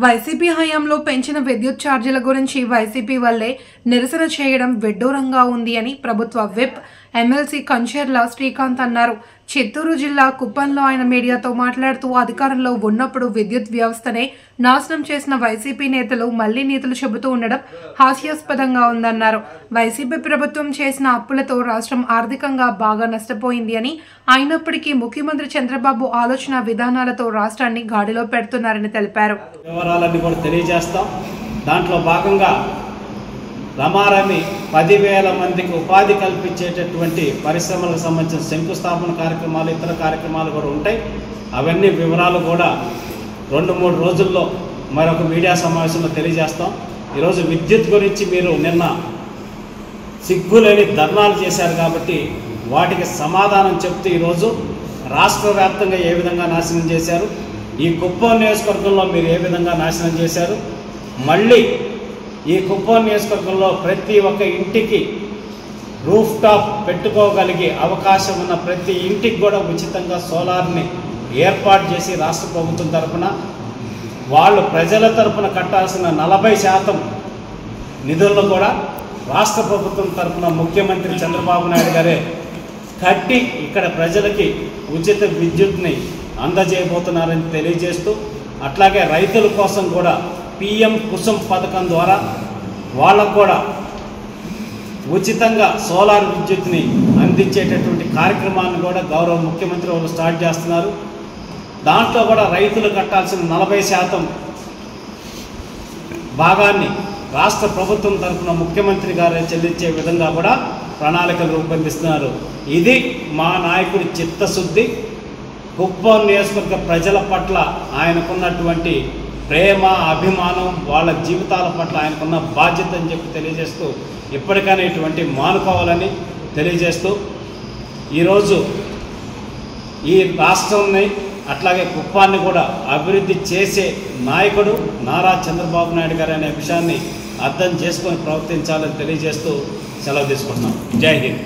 YCP హయాంలో పెంచిన విద్యుత్ ఛార్జీల గురించి వైసీపీ వల్లే నిరసన చేయడం విడ్డూరంగా ఉంది అని ప్రభుత్వ విప్ ఎమ్మెల్సీ కంచెర్ల శ్రీకాంత్ అన్నారు. చిత్తూరు జిల్లా కుప్పంలో ఆయన మీడియాతో మాట్లాడుతూ అధికారంలో ఉన్నప్పుడు విద్యుత్ వ్యవస్థనే నాశనం చేసిన వైసీపీ నేతలు మళ్లీ నీతులు చెబుతూ ఉండడం హాస్యాస్పదంగా ఉందన్నారు. వైసీపీ ప్రభుత్వం చేసిన అప్పులతో రాష్ట్రం ఆర్థికంగా బాగా నష్టపోయింది అని, అయినప్పటికీ ముఖ్యమంత్రి చంద్రబాబు ఆలోచన విధానాలతో రాష్ట్రాన్ని గాడిలో పెడుతున్నారని తెలిపారు. వివరాలన్నీ కూడా తెలియజేస్తాం. దాంట్లో భాగంగా రమారమి 10,000 మందికి ఉపాధి కల్పించేటటువంటి పరిశ్రమలకు సంబంధించిన శంకుస్థాపన కార్యక్రమాలు, ఇతర కార్యక్రమాలు కూడా ఉంటాయి. అవన్నీ వివరాలు కూడా 2-3 రోజుల్లో మరొక మీడియా సమావేశంలో తెలియజేస్తాం. ఈరోజు విద్యుత్ గురించి మీరు నిన్న సిగ్గులేని ధర్నాలు చేశారు కాబట్టి వాటికి సమాధానం చెప్తూ ఈరోజు రాష్ట్ర వ్యాప్తంగా ఏ విధంగా నాశనం చేశారు, ఈ కుప్పం నియోజకవర్గంలో మీరు ఏ విధంగా నాశనం చేశారు, మళ్ళీ ఈ కుప్పం నియోజకవర్గంలో ప్రతి ఒక్క ఇంటికి రూఫ్ టాప్ పెట్టుకోగలిగే అవకాశం ఉన్న ప్రతి ఇంటికి కూడా ఉచితంగా సోలార్ని ఏర్పాటు చేసి రాష్ట్ర ప్రభుత్వం తరఫున వాళ్ళు ప్రజల తరఫున కట్టాల్సిన 40% నిధులను కూడా రాష్ట్ర ప్రభుత్వం తరఫున ముఖ్యమంత్రి చంద్రబాబు నాయుడు గారే కట్టి ఇక్కడ ప్రజలకి ఉచిత విద్యుత్ని అందజేయబోతున్నారని తెలియజేస్తూ, అట్లాగే రైతుల కోసం కూడా PM కుసుమ్ పథకం ద్వారా వాళ్ళకు కూడా ఉచితంగా సోలార్ విద్యుత్ని అందించేటటువంటి కార్యక్రమాన్ని కూడా గౌరవ ముఖ్యమంత్రి వాళ్ళు స్టార్ట్ చేస్తున్నారు. దాంట్లో కూడా రైతులు కట్టాల్సిన 40% భాగాన్ని రాష్ట్ర ప్రభుత్వం తరఫున ముఖ్యమంత్రి గారు చెల్లించే విధంగా కూడా ప్రణాళికలు రూపొందిస్తున్నారు. ఇది మా నాయకుడి చిత్తశుద్ధి. కుప్పం నియోజకవర్గ ప్రజల పట్ల ఆయనకున్నటువంటి ప్రేమ, అభిమానం, వాళ్ళ జీవితాల పట్ల ఆయనకున్న బాధ్యత అని చెప్పి తెలియజేస్తూ, ఇప్పటికైనా ఇటువంటి మానుకోవాలని తెలియజేస్తూ, ఈరోజు ఈ రాష్ట్రాన్ని అట్లాగే కుప్పాన్ని కూడా అభివృద్ధి చేసే నాయకుడు నారా చంద్రబాబు నాయుడు గారు అనే విషయాన్ని అర్థం చేసుకొని ప్రవర్తించాలని తెలియజేస్తూ సెలవు తీసుకుంటున్నాం. జై హింద్.